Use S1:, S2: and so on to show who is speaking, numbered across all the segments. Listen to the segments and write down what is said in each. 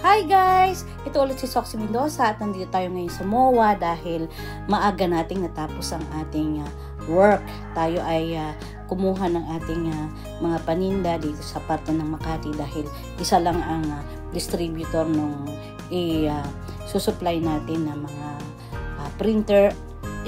S1: Hi guys! Ito ulit si Soxy Mendoza at nandito tayo ngayon sa MOA dahil maaga nating natapos ang ating work. Tayo ay kumuha ng ating mga paninda dito sa parte ng Makati dahil isa lang ang distributor nung susupply natin ng mga printer.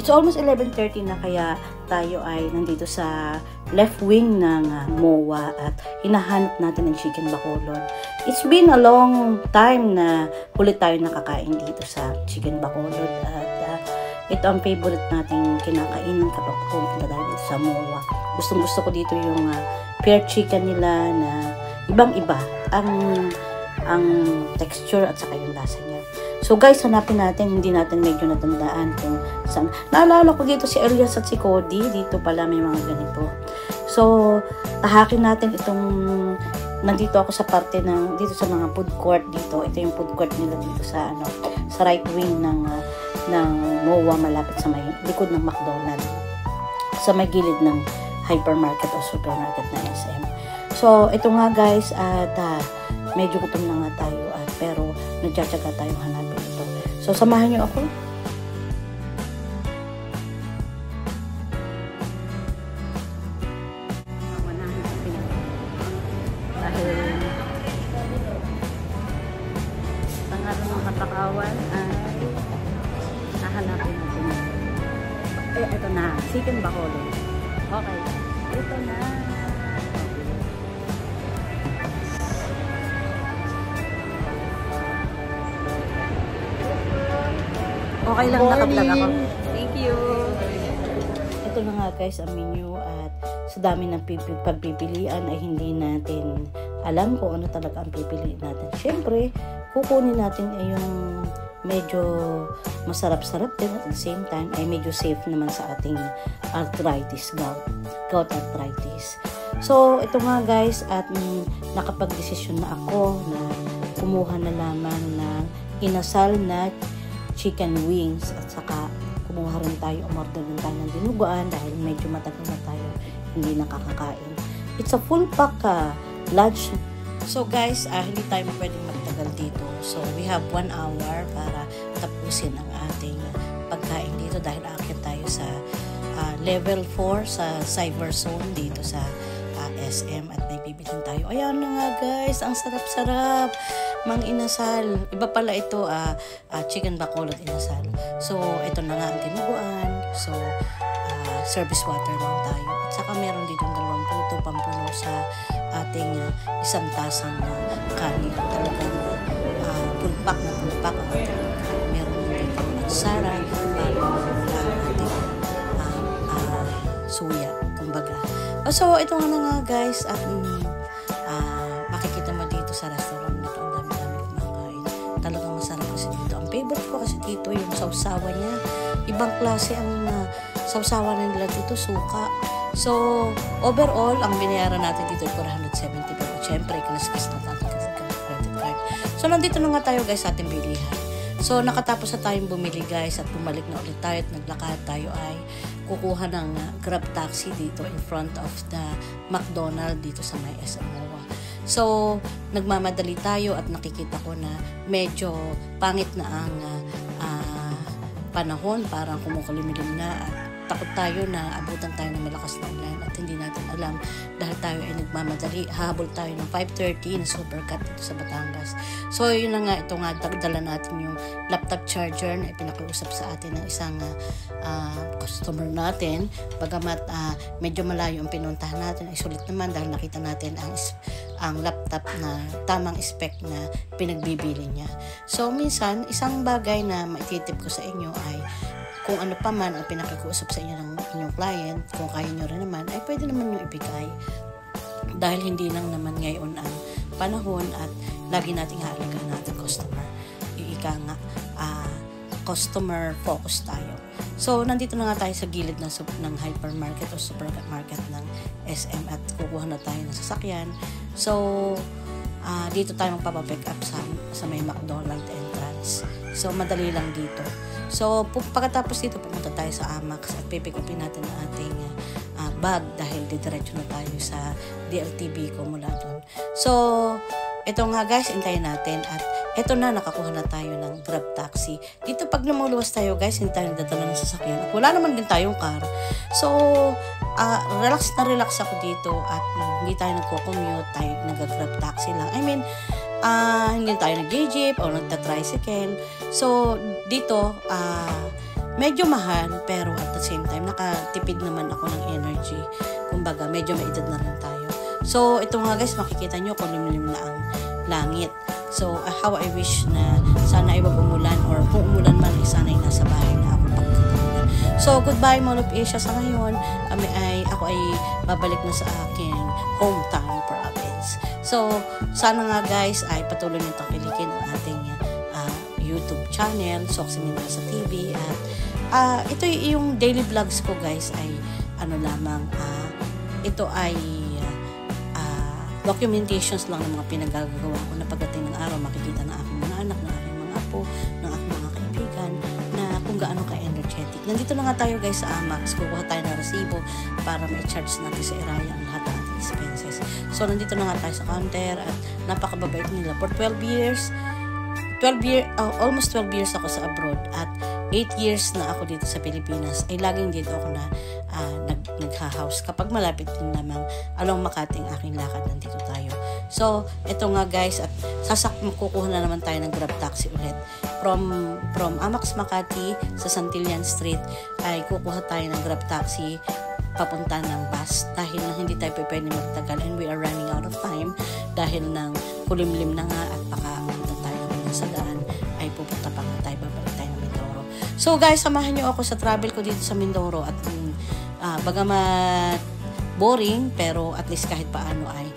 S1: It's almost 11:30 na kaya tayo ay nandito sa left wing ng MOA at hinahanap natin ang chicken bacolod. It's been a long time na huli tayo nakakain dito sa chicken bacolod at ito ang favorite nating kinakain kapag pumunta tayo dito sa MOA. Gustong gusto ko dito yung pear chicken nila na ibang-iba ang texture at saka yung lasa niya. So guys, hanapin natin, hindi natin medyo natandaan kung saan. Naalala ko dito si Elias at si Cody, dito pala may mga ganito. So, tahakin natin itong, nandito ako sa parte ng, dito sa mga food court dito. Ito yung food court nila dito sa, sa right wing ng MOA malapit sa may likod ng McDonald's. Sa may gilid ng hypermarket o supermarket na SM. So, ito nga guys, at medyo gutom na nga tayo pero nagtsatsaga tayong hanapin ito. So, samahan niyo ako. Dahil ang ating katakawan ay nahanapin natin. Ito na, chicken bacolod. Okay, ito na. Okay lang, nakablog ako. Thank you. Ito na nga guys ang menu at sa dami ng pagpipilian ay hindi natin alam kung ano talaga ang pipiliin natin. Siyempre, kukunin natin ay yung medyo masarap-sarap din at at the same time ay medyo safe naman sa ating arthritis, gout arthritis. So, ito nga guys at nakapag-desisyon na ako na kumuha na lamang ng inasal na chicken wings at saka kumuha rin tayo, umorder din tayo ng dinuguan dahil medyo matagal na tayo hindi nakakakain. It's a full pack lunch. So guys, hindi tayo pwedeng magtagal dito. So we have 1 hour para tapusin ang ating pagkain dito dahil aakyat tayo sa level 4 sa cyber zone dito sa SM at may bibilin tayo. Ayan na nga guys, ang sarap-sarap. Mang inasal. Iba pala ito, chicken bacolod inasal. So, ito na nga ang tinuguan. So, service water lang tayo. At saka meron dito 2 puto pampuno sa ating isang tasang kanin. Talagang pulpak na pulpak. Meron dito magsara para ating suya. Kumbaga. So, ito nga guys. At makikita mo dito sa restaurant na ito. Ang dami-dami kumakain. Talagang masarap kasi dito. Ang favorite ko kasi dito yung sausawa niya. Ibang klase ang sausawa na nila dito, suka. So, overall, ang binayaran natin dito ay 470 pero syempre, kinaskas na natin credit card. So, nandito na nga tayo guys sa ating bilihan. So, nakatapos na tayong bumili guys at bumalik na ulit tayo at naglakad tayo ay kukuha ng Grab taxi dito in front of the McDonald's dito sa may SM MOA. So, nagmamadali tayo at nakikita ko na medyo pangit na ang panahon, parang kumukulimlim na at takot tayo na abutan tayo ng malakas na ulan at hindi natin alam dahil tayo ay nagmamadali. Habol tayo ng 5:30 na supercut dito sa Batangas. So, yun na nga, ito nga, dala natin yung laptop charger na ipinakiusap sa atin ng isang customer natin. Bagamat medyo malayo ang pinuntahan natin, ay sulit naman dahil nakita natin ang laptop na tamang spec na pinagbibili niya. So, minsan, isang bagay na maititip ko sa inyo ay kung ano pa man ang pinakikusap sa inyo ng inyong client, kung kaya nyo rin naman, ay pwede naman nyo ibigay. Dahil hindi lang naman ngayon ang panahon at lagi nating haalagaan natin customer. Ika nga, customer focus tayo. So, nandito na nga tayo sa gilid ng hypermarket o supermarket ng SM at kukuha na tayo ng sasakyan. So, dito tayo magpapapick up sa may McDonald's entrance. So, madali lang dito. So, pagkatapos dito, pumunta tayo sa Amax at pipick upin natin ang ating bag dahil didiretso na tayo sa DLTV ko mula doon. So, ito nga guys, intayin natin at eto na, nakakuha na tayo ng Grab taxi. Dito pag lumuluwas tayo guys, hindi tayo nagdadala ng sasakyan. At wala naman din tayong car. So, relax na relax ako dito at hindi tayo nagko-commute, tayo nag-Grab taxi lang. I mean, hindi tayo nag-jeep o nagta-tricycle. So, dito, medyo mahal, pero at the same time, nakatipid naman ako ng energy. Kumbaga, medyo may edad na rin tayo. So, ito nga guys, makikita nyo kung limlim na ang langit. So, how I wish na sana ay wag umulan or kung umulan man ay sana ay nasa bahay na ako pagkakaroon. So, goodbye Mall of Asia sa ngayon. Ako ay babalik na sa aking hometown province. So, sana nga guys ay patuloy nyo takilikin ang ating YouTube channel, Soxy Mendoza TV. At ito yung daily vlogs ko guys ay ito ay documentations lang ng mga pinagagawa ko na pagdating ng araw makikita ng aking mga anak, ng aking mga apo, ng aking mga kaibigan na kung gaano ka-energetic. Nandito na nga tayo guys sa Amax, kukuha tayo ng resibo para ma-charge natin sa Iraya ang lahat ng ating expenses. So nandito na nga tayo sa counter at napakababait nila. For 12 years, almost 12 years ako sa abroad at 8 years na ako dito sa Pilipinas ay laging dito ako na nagha-house kapag malapit din namang along Makati ang aking lakad, nandito tayo. So, ito nga guys at kukuha na naman tayo ng Grab taxi ulit. From Amax Makati sa Santillan Street ay kukuha tayo ng Grab taxi papunta ng bus dahil na hindi tayo pwede magtagal and we are running out of time dahil ng kulimlim na nga at baka tayo sa daan ay pupunta pa nga tayo, babalik tayo ng Mindoro. So guys, samahan nyo ako sa travel ko dito sa Mindoro at bagamat boring pero at least kahit paano ay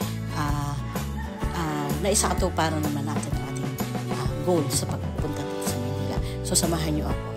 S1: naisakatuparan naman natin ang ating goal sa pagpunta dito sa Manila. So samahan nyo ako.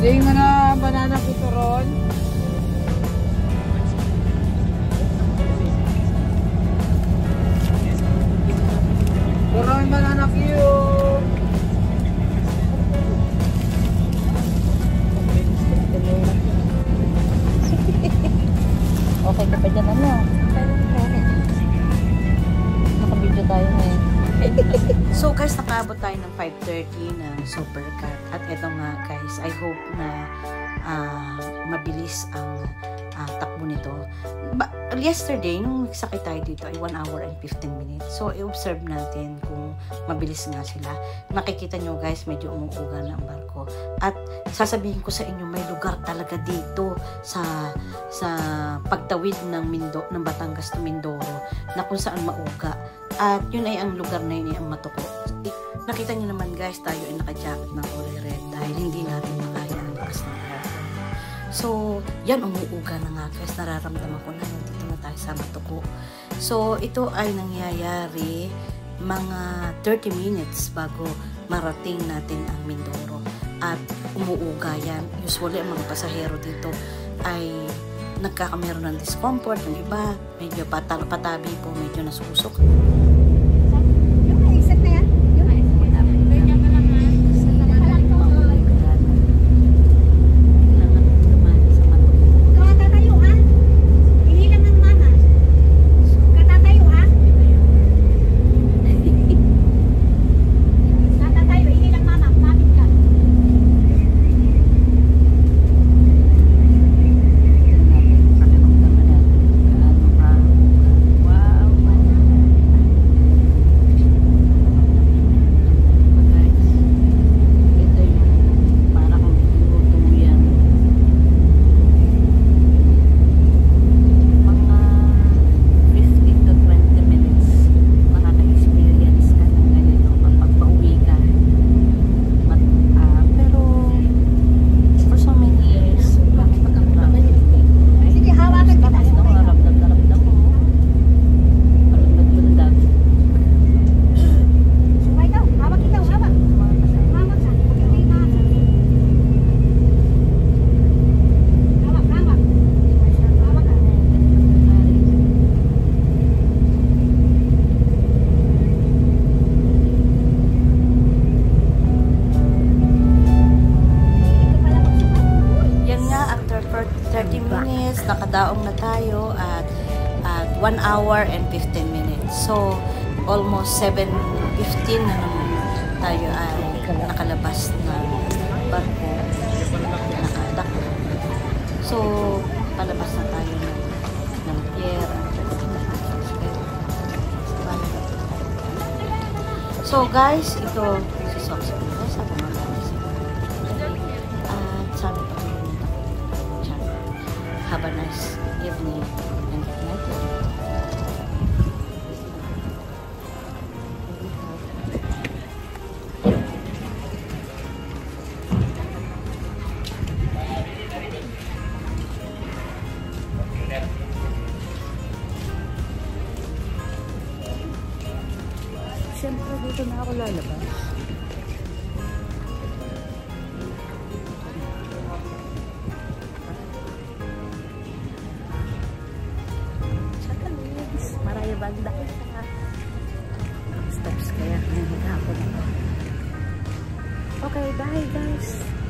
S2: Ding mana banana ko turon. Turon banana kiyo.
S1: Okay ka pa dyan Naka-video tayo ngayon. So guys, nakaabot tayo ng 5:30 ng Supercat. At eto nga guys, I hope na mabilis ang takbo nito. Yesterday, nung nagsakit tayo dito ay 1 hour and 15 minutes. So, i-observe natin kung mabilis nga sila. Makikita nyo guys, medyo umuuga na ang barko. At sasabihin ko sa inyo, may lugar talaga dito sa pagtawid ng Batangas to Mindoro na kung saan mauga. At yun ay ang lugar na yun ay ang Matuko. Nakita nyo naman guys, tayo ay naka-jacket ng kulay red dahil hindi natin makaya ang lakas ng araw. So, yan umuuga na nga guys. Nararamdaman ko na dito na tayo sa Matuko. So, ito ay nangyayari mga 30 minutes bago marating natin ang Mindoro. At umuuga yan. Usually, ang mga pasahero dito ay nagkakameron ng discomfort. Yung iba, medyo patabi po, medyo nasusok. nakadaong na tayo at 1 hour and 15 minutes. So, almost 7:15 na naman tayo ay nakalabas na barko, nakadako. So, palabas na tayo ng pier. So guys, ito si Sox ko sa pamamalas. At sabi pa rin na have a nice evening and good night. Siyempre, dito na ako lalabas. Chakalis! Maraya bagda kita. Steps kaya. Ngayon ako na. Okay, bye guys!